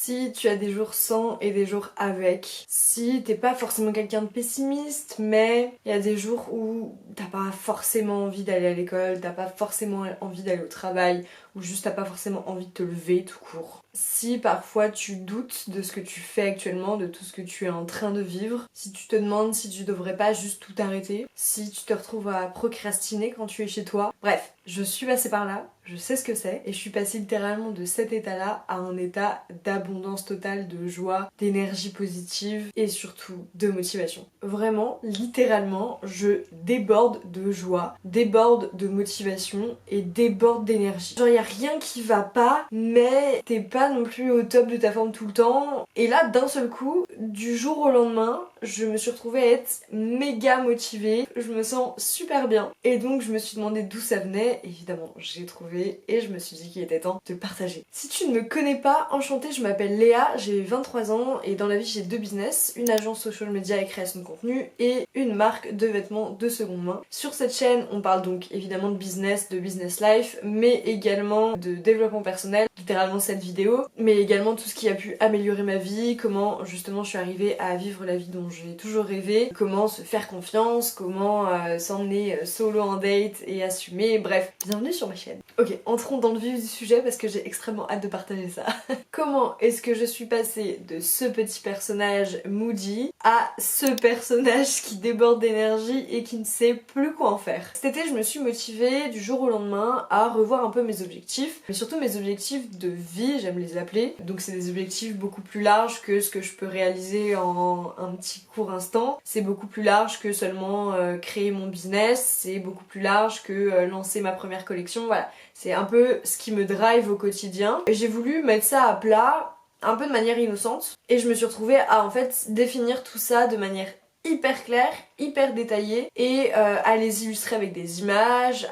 si tu as des jours sans et des jours avec, si t'es pas forcément quelqu'un de pessimiste, mais il y a des jours où t'as pas forcément envie d'aller à l'école, t'as pas forcément envie d'aller au travail, ou juste t'as pas forcément envie de te lever tout court. Si parfois tu doutes de ce que tu fais actuellement, de tout ce que tu es en train de vivre, si tu te demandes si tu devrais pas juste tout arrêter, si tu te retrouves à procrastiner quand tu es chez toi, bref, je suis passée par là, je sais ce que c'est, et je suis passée littéralement de cet état-là à un état d'abondance totale, de joie, d'énergie positive et surtout de motivation. Vraiment, littéralement, je déborde de joie, déborde de motivation et déborde d'énergie. Genre y a rien qui va pas, mais t'es pas non plus au top de ta forme tout le temps. Et là, d'un seul coup, du jour au lendemain, je me suis retrouvée à être méga motivée, je me sens super bien. Et donc je me suis demandé d'où ça venait, évidemment j'ai trouvé et je me suis dit qu'il était temps de partager. Si tu ne me connais pas, enchantée, je m'appelle Léa, j'ai 23 ans et dans la vie j'ai 2 business, une agence social media et création de contenu et une marque de vêtements de seconde main. Sur cette chaîne, on parle donc évidemment de business life, mais également de développement personnel, littéralement cette vidéo, mais également tout ce qui a pu améliorer ma vie, comment justement je suis arrivée à vivre la vie dont j'ai toujours rêvé, comment se faire confiance, comment s'emmener solo en date et assumer, bref, bienvenue sur ma chaîne. Ok, entrons dans le vif du sujet parce que j'ai extrêmement hâte de partager ça. Comment est-ce que je suis passée de ce petit personnage moody à ce personnage qui déborde d'énergie et qui ne sait plus quoi en faire? Cet été, je me suis motivée du jour au lendemain à revoir un peu mes objectifs, mais surtout mes objectifs de vie, j'aime les appeler. Donc c'est des objectifs beaucoup plus larges que ce que je peux réaliser en un petit court instant. C'est beaucoup plus large que seulement créer mon business, c'est beaucoup plus large que lancer ma première collection, voilà. C'est un peu ce qui me drive au quotidien. Et j'ai voulu mettre ça à plat, un peu de manière innocente, et je me suis retrouvée à en fait définir tout ça de manière hyper claire, hyper détaillée, et à les illustrer avec des images,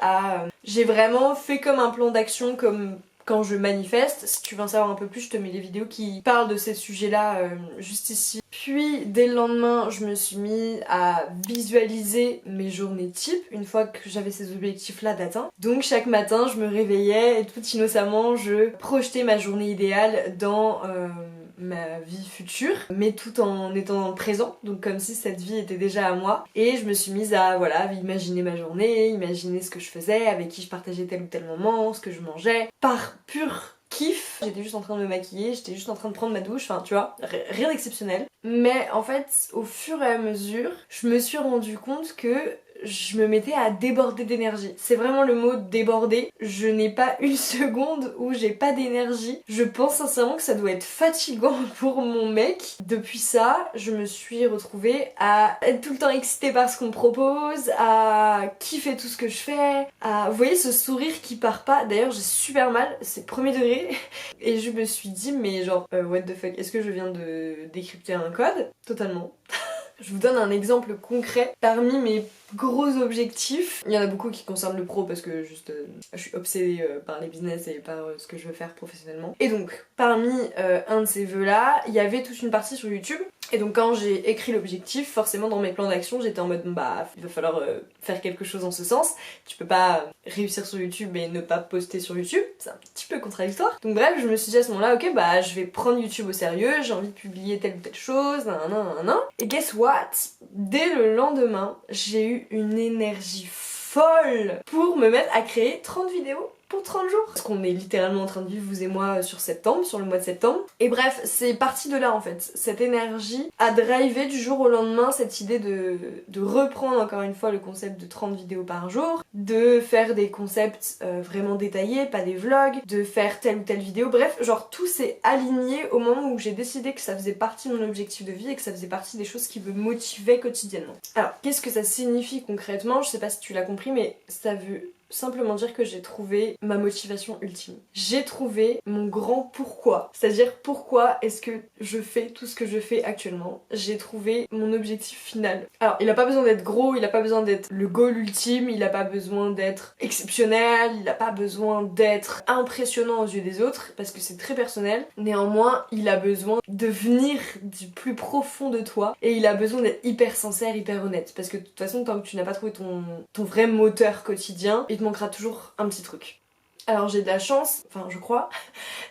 J'ai vraiment fait comme un plan d'action, comme quand je manifeste. Si tu veux en savoir un peu plus, je te mets les vidéos qui parlent de ces sujets-là juste ici. Puis dès le lendemain, je me suis mis à visualiser mes journées type une fois que j'avais ces objectifs-là d'atteint. Donc chaque matin, je me réveillais et tout innocemment, je projetais ma journée idéale dans ma vie future, mais tout en étant présent, donc comme si cette vie était déjà à moi. Et je me suis mise à voilà, imaginer ma journée, imaginer ce que je faisais, avec qui je partageais tel ou tel moment, ce que je mangeais, par pur kiff. J'étais juste en train de me maquiller, j'étais juste en train de prendre ma douche, enfin tu vois, rien d'exceptionnel. Mais en fait, au fur et à mesure, je me suis rendu compte que je me mettais à déborder d'énergie. C'est vraiment le mot déborder. Je n'ai pas une seconde où j'ai pas d'énergie. Je pense sincèrement que ça doit être fatigant pour mon mec. Depuis ça, je me suis retrouvée à être tout le temps excitée par ce qu'on me propose, à kiffer tout ce que je fais, à... Vous voyez ce sourire qui part pas. D'ailleurs, j'ai super mal, c'est premier degré. Et je me suis dit, mais genre, what the fuck, est-ce que je viens de décrypter un code? Totalement. Je vous donne un exemple concret. Parmi mes gros objectifs, il y en a beaucoup qui concernent le pro parce que juste je suis obsédée par les business et par ce que je veux faire professionnellement. Et donc parmi un de ces vœux là, il y avait toute une partie sur YouTube. Et donc quand j'ai écrit l'objectif, forcément dans mes plans d'action j'étais en mode bah il va falloir faire quelque chose en ce sens. Tu peux pas réussir sur YouTube et ne pas poster sur YouTube, c'est un petit peu contradictoire. Donc bref, je me suis dit à ce moment là, ok bah je vais prendre YouTube au sérieux, j'ai envie de publier telle ou telle chose, nan. Et guess what? Dès le lendemain, j'ai eu une énergie folle pour me mettre à créer 30 vidéos pour 30 jours. Parce qu'on est littéralement en train de vivre, vous et moi, sur septembre, sur le mois de septembre. Et bref, c'est parti de là en fait. Cette énergie a drivé du jour au lendemain cette idée de reprendre encore une fois le concept de 30 vidéos par jour, de faire des concepts vraiment détaillés, pas des vlogs, de faire telle ou telle vidéo. Bref, genre tout s'est aligné au moment où j'ai décidé que ça faisait partie de mon objectif de vie et que ça faisait partie des choses qui me motivaient quotidiennement. Alors, qu'est-ce que ça signifie concrètement? Je sais pas si tu l'as compris, mais ça veut simplement dire que j'ai trouvé ma motivation ultime. J'ai trouvé mon grand pourquoi. C'est-à-dire pourquoi est-ce que je fais tout ce que je fais actuellement. J'ai trouvé mon objectif final. Alors, il a pas besoin d'être gros, il a pas besoin d'être le goal ultime, il a pas besoin d'être exceptionnel, il a pas besoin d'être impressionnant aux yeux des autres, parce que c'est très personnel. Néanmoins, il a besoin de venir du plus profond de toi, et il a besoin d'être hyper sincère, hyper honnête. Parce que de toute façon, tant que tu n'as pas trouvé ton vrai moteur quotidien, il te manquera toujours un petit truc. Alors j'ai de la chance, enfin je crois,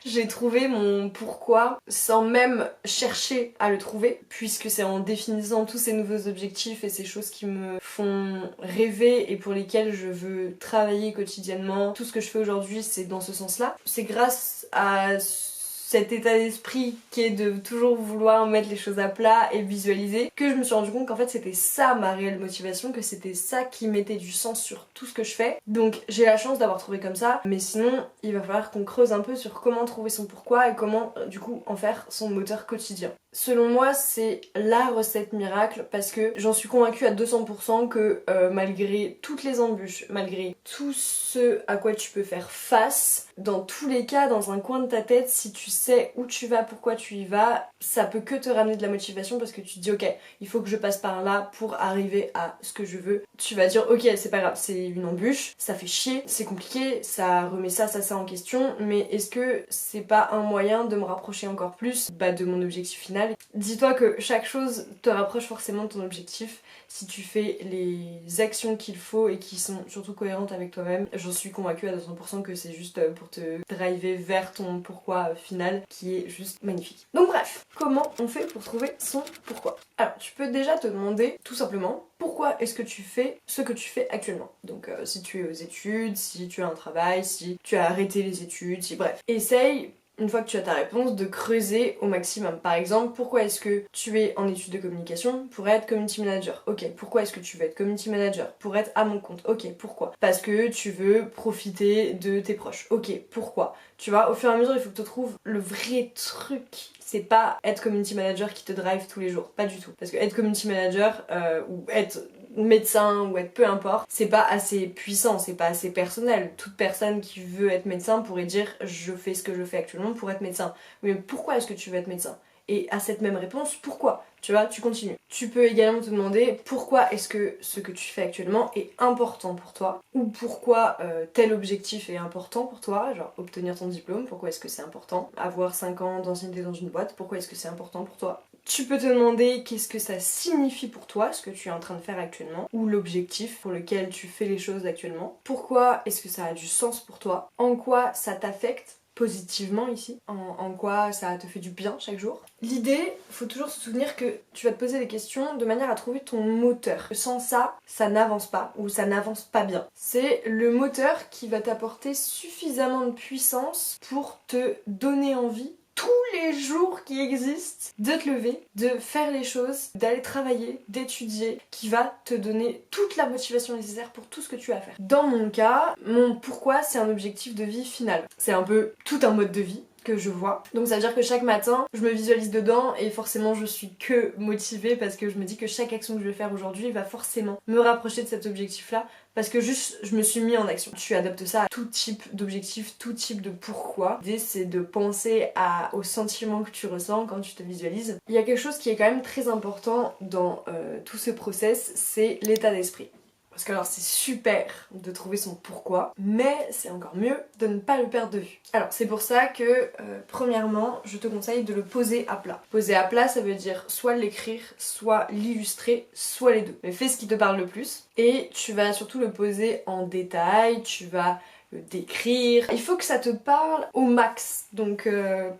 j'ai trouvé mon pourquoi sans même chercher à le trouver, puisque c'est en définissant tous ces nouveaux objectifs et ces choses qui me font rêver et pour lesquelles je veux travailler quotidiennement. Tout ce que je fais aujourd'hui, c'est dans ce sens-là. C'est grâce à cet état d'esprit qui est de toujours vouloir mettre les choses à plat et visualiser, que je me suis rendu compte qu'en fait c'était ça ma réelle motivation, que c'était ça qui mettait du sens sur tout ce que je fais. Donc j'ai la chance d'avoir trouvé comme ça, mais sinon il va falloir qu'on creuse un peu sur comment trouver son pourquoi et comment du coup en faire son moteur quotidien. Selon moi, c'est la recette miracle parce que j'en suis convaincue à 200% que malgré toutes les embûches, malgré tout ce à quoi tu peux faire face, dans tous les cas, dans un coin de ta tête, si tu sais où tu vas, pourquoi tu y vas, ça peut que te ramener de la motivation parce que tu te dis ok, il faut que je passe par là pour arriver à ce que je veux. Tu vas dire ok, c'est pas grave, c'est une embûche, ça fait chier, c'est compliqué, ça remet ça en question, mais est-ce que c'est pas un moyen de me rapprocher encore plus de mon objectif final? Dis-toi que chaque chose te rapproche forcément de ton objectif si tu fais les actions qu'il faut et qui sont surtout cohérentes avec toi-même. J'en suis convaincue à 200% que c'est juste pour te driver vers ton pourquoi final qui est juste magnifique. Donc bref, comment on fait pour trouver son pourquoi? Alors tu peux déjà te demander tout simplement pourquoi est-ce que tu fais ce que tu fais actuellement. Donc si tu es aux études, si tu as un travail, si tu as arrêté les études, si bref. Essaye, une fois que tu as ta réponse, de creuser au maximum. Par exemple, pourquoi est-ce que tu es en études de communication pour être community manager? Ok, pourquoi est-ce que tu veux être community manager? Pour être à mon compte. Ok, pourquoi? Parce que tu veux profiter de tes proches. Ok, pourquoi? Tu vois, au fur et à mesure, il faut que tu trouves le vrai truc. C'est pas être community manager qui te drive tous les jours, pas du tout. Parce que être community manager ou être médecin ou être peu importe, c'est pas assez puissant, c'est pas assez personnel. Toute personne qui veut être médecin pourrait dire je fais ce que je fais actuellement pour être médecin. Mais pourquoi est-ce que tu veux être médecin? Et à cette même réponse, pourquoi? Tu vois, tu continues. Tu peux également te demander pourquoi est-ce que ce que tu fais actuellement est important pour toi, ou pourquoi tel objectif est important pour toi, genre obtenir ton diplôme, pourquoi est-ce que c'est important, avoir 5 ans d'ancienneté dans une boîte, pourquoi est-ce que c'est important pour toi. Tu peux te demander qu'est-ce que ça signifie pour toi, ce que tu es en train de faire actuellement, ou l'objectif pour lequel tu fais les choses actuellement. Pourquoi est-ce que ça a du sens pour toi? En quoi ça t'affecte positivement ici, en quoi ça te fait du bien chaque jour. L'idée, faut toujours se souvenir que tu vas te poser des questions de manière à trouver ton moteur. Sans ça, ça n'avance pas ou ça n'avance pas bien. C'est le moteur qui va t'apporter suffisamment de puissance pour te donner envie tous les jours qui existent de te lever, de faire les choses, d'aller travailler, d'étudier, qui va te donner toute la motivation nécessaire pour tout ce que tu as à faire. Dans mon cas, mon pourquoi, c'est un objectif de vie final. C'est un peu tout un mode de vie que je vois. Donc ça veut dire que chaque matin, je me visualise dedans et forcément je suis que motivée parce que je me dis que chaque action que je vais faire aujourd'hui va forcément me rapprocher de cet objectif-là parce que juste je me suis mis en action. Tu adaptes ça à tout type d'objectif, tout type de pourquoi. L'idée c'est de penser au sentiment que tu ressens quand tu te visualises. Il y a quelque chose qui est quand même très important dans tout ce process, c'est l'état d'esprit. Parce que alors c'est super de trouver son pourquoi, mais c'est encore mieux de ne pas le perdre de vue. Alors c'est pour ça que premièrement je te conseille de le poser à plat. Poser à plat ça veut dire soit l'écrire, soit l'illustrer, soit les deux. Mais fais ce qui te parle le plus et tu vas surtout le poser en détail, tu vas le décrire. Il faut que ça te parle au max. Donc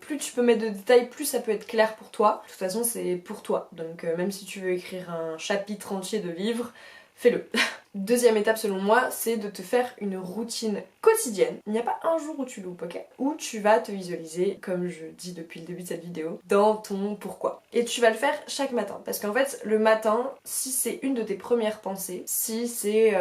plus tu peux mettre de détails, plus ça peut être clair pour toi. De toute façon c'est pour toi. Donc même si tu veux écrire un chapitre entier de livre, fais-le. Deuxième étape selon moi, c'est de te faire une routine quotidienne. Il n'y a pas un jour où tu loupes, ok? Où tu vas te visualiser, comme je dis depuis le début de cette vidéo, dans ton pourquoi. Et tu vas le faire chaque matin. Parce qu'en fait, le matin, si c'est une de tes premières pensées, si c'est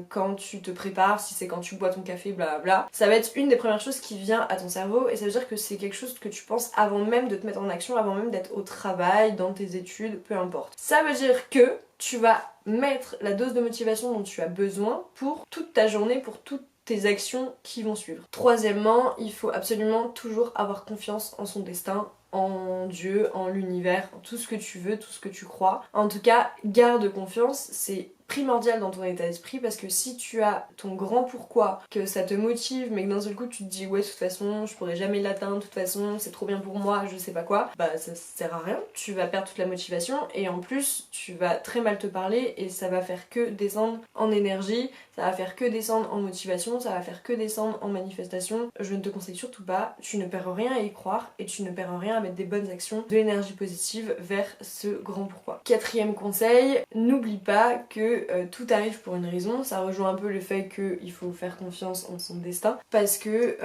quand tu te prépares, si c'est quand tu bois ton café, blablabla, ça va être une des premières choses qui vient à ton cerveau et ça veut dire que c'est quelque chose que tu penses avant même de te mettre en action, avant même d'être au travail, dans tes études, peu importe. Ça veut dire que tu vas mettre la dose de motivation dont tu as besoin pour toute ta journée, pour toutes tes actions qui vont suivre. Troisièmement, il faut absolument toujours avoir confiance en son destin, en Dieu, en l'univers, en tout ce que tu veux, tout ce que tu crois. En tout cas, garde confiance, c'est primordial dans ton état d'esprit parce que si tu as ton grand pourquoi, que ça te motive mais que d'un seul coup tu te dis ouais de toute façon je pourrais jamais l'atteindre, de toute façon c'est trop bien pour moi, je sais pas quoi, bah ça sert à rien, tu vas perdre toute la motivation et en plus tu vas très mal te parler et ça va faire que descendre en énergie, ça va faire que descendre en motivation, ça va faire que descendre en manifestation. Je ne te conseille surtout pas, tu ne perds rien à y croire et tu ne perds rien à mettre des bonnes actions, de l'énergie positive vers ce grand pourquoi. Quatrième conseil, n'oublie pas que tout arrive pour une raison, ça rejoint un peu le fait qu'il faut faire confiance en son destin parce que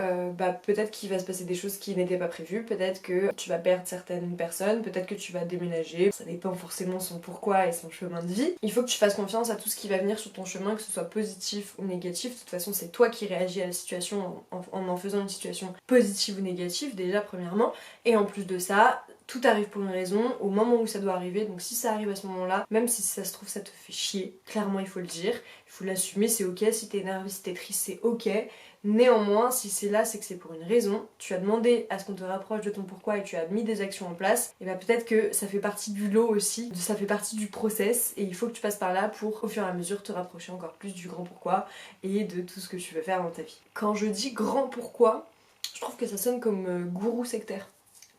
peut-être qu'il va se passer des choses qui n'étaient pas prévues, peut-être que tu vas perdre certaines personnes, peut-être que tu vas déménager, ça dépend forcément son pourquoi et son chemin de vie. Il faut que tu fasses confiance à tout ce qui va venir sur ton chemin, que ce soit positif ou négatif. De toute façon c'est toi qui réagis à la situation en faisant une situation positive ou négative déjà premièrement, et en plus de ça tout arrive pour une raison, au moment où ça doit arriver, donc si ça arrive à ce moment-là, même si ça se trouve ça te fait chier, clairement il faut le dire, il faut l'assumer, c'est ok, si t'es énervé, si t'es triste, c'est ok. Néanmoins, si c'est là, c'est que c'est pour une raison, tu as demandé à ce qu'on te rapproche de ton pourquoi et tu as mis des actions en place, et bah peut-être que ça fait partie du lot aussi, ça fait partie du process, et il faut que tu passes par là pour au fur et à mesure te rapprocher encore plus du grand pourquoi et de tout ce que tu veux faire dans ta vie. Quand je dis grand pourquoi, je trouve que ça sonne comme gourou sectaire,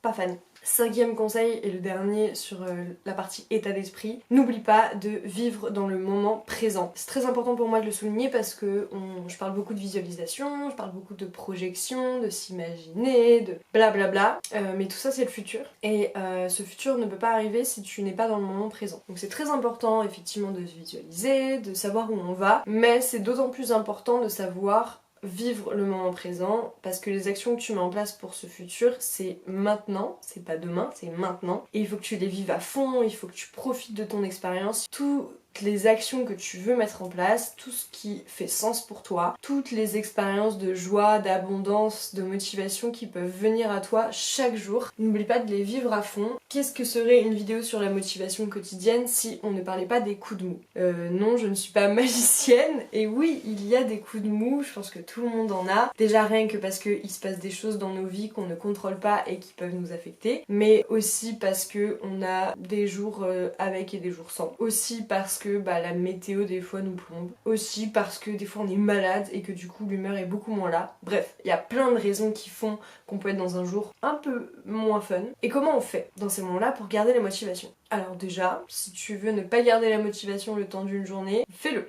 pas fan. Cinquième conseil et le dernier sur la partie état d'esprit, n'oublie pas de vivre dans le moment présent. C'est très important pour moi de le souligner parce que je parle beaucoup de visualisation, je parle beaucoup de projection, de s'imaginer, de blablabla, mais tout ça c'est le futur et ce futur ne peut pas arriver si tu n'es pas dans le moment présent. Donc c'est très important effectivement de se visualiser, de savoir où on va, mais c'est d'autant plus important de savoir vivre le moment présent parce que les actions que tu mets en place pour ce futur c'est maintenant, c'est pas demain, c'est maintenant et il faut que tu les vives à fond, il faut que tu profites de ton expérience, toutes les actions que tu veux mettre en place, tout ce qui fait sens pour toi, toutes les expériences de joie, d'abondance, de motivation qui peuvent venir à toi chaque jour, n'oublie pas de les vivre à fond. Qu'est-ce que serait une vidéo sur la motivation quotidienne si on ne parlait pas des coups de mou? Non, je ne suis pas magicienne et oui, il y a des coups de mou, je pense que tout le monde en a. Déjà rien que parce qu'il se passe des choses dans nos vies qu'on ne contrôle pas et qui peuvent nous affecter, mais aussi parce que on a des jours avec et des jours sans. Aussi parce que la météo des fois nous plombe. Aussi parce que des fois on est malade et que du coup l'humeur est beaucoup moins là. Bref, il y a plein de raisons qui font qu'on peut être dans un jour un peu moins fun. Et comment on fait dans ces moments-là pour garder la motivation? Alors déjà, si tu veux ne pas garder la motivation le temps d'une journée, fais-le.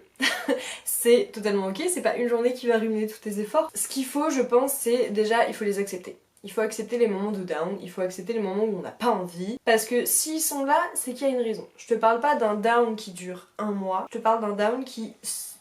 C'est totalement ok, c'est pas une journée qui va ruiner tous tes efforts. Ce qu'il faut, je pense, c'est déjà, il faut les accepter. Il faut accepter les moments de down, il faut accepter les moments où on n'a pas envie. Parce que s'ils sont là, c'est qu'il y a une raison. Je te parle pas d'un down qui dure un mois, je te parle d'un down qui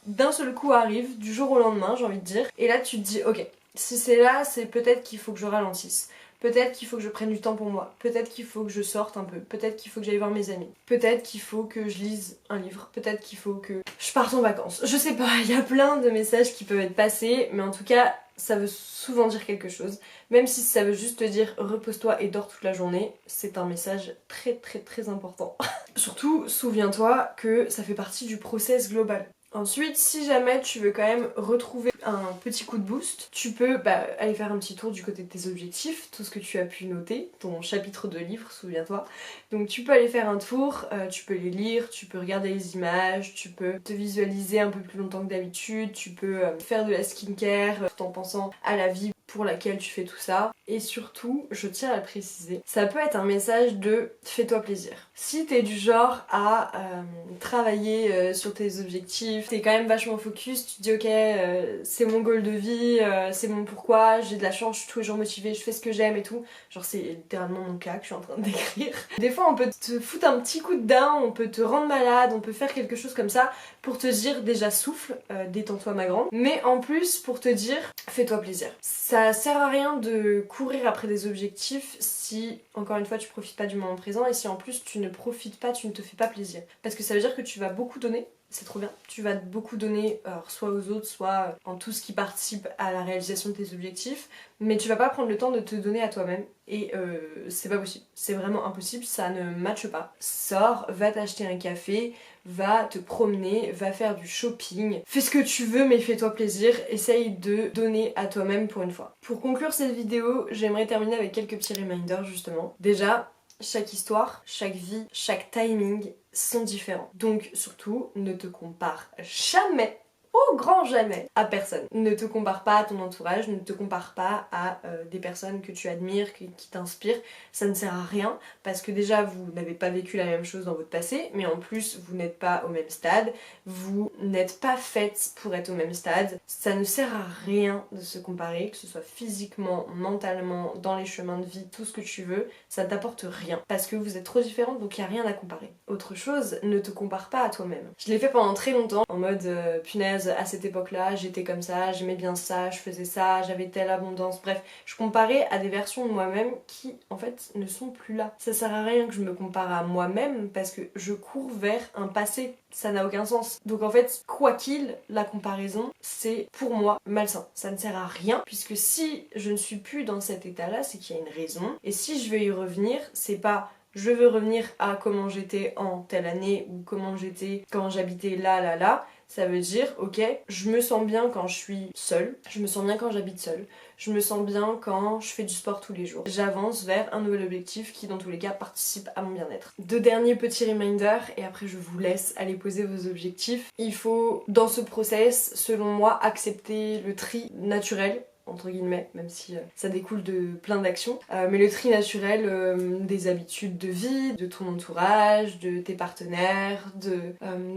d'un seul coup arrive, du jour au lendemain, j'ai envie de dire. Et là tu te dis, ok, si c'est là, c'est peut-être qu'il faut que je ralentisse. Peut-être qu'il faut que je prenne du temps pour moi, peut-être qu'il faut que je sorte un peu, peut-être qu'il faut que j'aille voir mes amis, peut-être qu'il faut que je lise un livre, peut-être qu'il faut que je parte en vacances. Je sais pas, il y a plein de messages qui peuvent être passés, mais en tout cas, ça veut souvent dire quelque chose. Même si ça veut juste te dire repose-toi et dors toute la journée, c'est un message très très très important. Surtout, souviens-toi que ça fait partie du process global. Ensuite, si jamais tu veux quand même retrouver un petit coup de boost, tu peux aller faire un petit tour du côté de tes objectifs, tout ce que tu as pu noter, ton chapitre de livre, souviens-toi. Donc tu peux aller faire un tour, tu peux les lire, tu peux regarder les images, tu peux te visualiser un peu plus longtemps que d'habitude, tu peux faire de la skincare tout en pensant à la vie pour laquelle tu fais tout ça. Et surtout, je tiens à le préciser, ça peut être un message de fais-toi plaisir. Si t'es du genre à travailler sur tes objectifs, t'es quand même vachement focus, tu te dis ok, c'est mon goal de vie, c'est mon pourquoi, j'ai de la chance, je suis tous les jours motivée, je fais ce que j'aime et tout. Genre c'est littéralement mon cas que je suis en train de décrire. Des fois on peut te foutre un petit coup de down, on peut te rendre malade, on peut faire quelque chose comme ça pour te dire déjà souffle, détends-toi ma grande, mais en plus pour te dire fais-toi plaisir. Ça sert à rien de courir après des objectifs si, encore une fois, tu profites pas du moment présent et si en plus tu ne profites pas, tu ne te fais pas plaisir. Parce que ça veut dire que tu vas beaucoup donner, c'est trop bien. Tu vas beaucoup donner, alors, soit aux autres, soit en tout ce qui participe à la réalisation de tes objectifs, mais tu vas pas prendre le temps de te donner à toi-même. Et c'est pas possible, c'est vraiment impossible, ça ne matche pas. Sors, va t'acheter un café, va te promener, va faire du shopping, fais ce que tu veux mais fais-toi plaisir, essaye de donner à toi-même pour une fois. Pour conclure cette vidéo, j'aimerais terminer avec quelques petits reminders justement. Déjà, chaque histoire, chaque vie, chaque timing sont différents. Donc surtout, ne te compare jamais, au grand jamais, à personne. Ne te compare pas à ton entourage, ne te compare pas à des personnes que tu admires, qui t'inspirent. Ça ne sert à rien parce que déjà vous n'avez pas vécu la même chose dans votre passé, mais en plus vous n'êtes pas au même stade, vous n'êtes pas faites pour être au même stade. Ça ne sert à rien de se comparer, que ce soit physiquement, mentalement, dans les chemins de vie, tout ce que tu veux, ça ne t'apporte rien parce que vous êtes trop différentes, donc il n'y a rien à comparer. Autre chose, ne te compare pas à toi-même. Je l'ai fait pendant très longtemps en mode punaise, à cette époque-là, j'étais comme ça, j'aimais bien ça, je faisais ça, j'avais telle abondance, bref, je comparais à des versions de moi-même qui, en fait, ne sont plus là. Ça sert à rien que je me compare à moi-même parce que je cours vers un passé, ça n'a aucun sens. Donc en fait, quoi qu'il, la comparaison, c'est pour moi malsain. Ça ne sert à rien puisque si je ne suis plus dans cet état-là, c'est qu'il y a une raison. Et si je veux y revenir, c'est pas je veux revenir à comment j'étais en telle année ou comment j'étais quand j'habitais là. Ça veut dire, ok, je me sens bien quand je suis seule, je me sens bien quand j'habite seule, je me sens bien quand je fais du sport tous les jours. J'avance vers un nouvel objectif qui, dans tous les cas, participe à mon bien-être. Deux derniers petits reminders, et après je vous laisse aller poser vos objectifs. Il faut, dans ce process, selon moi, accepter le tri naturel, entre guillemets, même si ça découle de plein d'actions. Mais le tri naturel des habitudes de vie, de ton entourage, de tes partenaires, de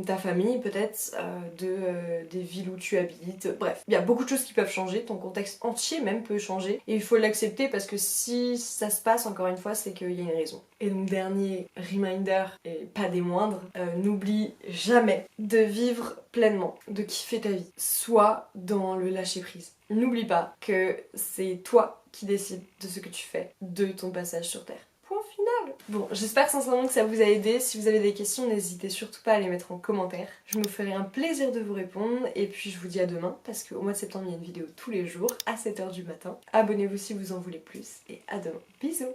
ta famille peut-être, des villes où tu habites. Bref, il y a beaucoup de choses qui peuvent changer, ton contexte entier même peut changer. Et il faut l'accepter parce que si ça se passe, encore une fois, c'est qu'il y a une raison. Et donc dernier reminder, et pas des moindres, n'oublie jamais de vivre pleinement, de kiffer ta vie. Sois dans le lâcher prise. N'oublie pas que c'est toi qui décides de ce que tu fais, de ton passage sur Terre. Point final. Bon, j'espère sincèrement que ça vous a aidé. Si vous avez des questions, n'hésitez surtout pas à les mettre en commentaire. Je me ferai un plaisir de vous répondre. Et puis je vous dis à demain, parce qu'au mois de septembre, il y a une vidéo tous les jours à 7h du matin. Abonnez-vous si vous en voulez plus. Et à demain. Bisous.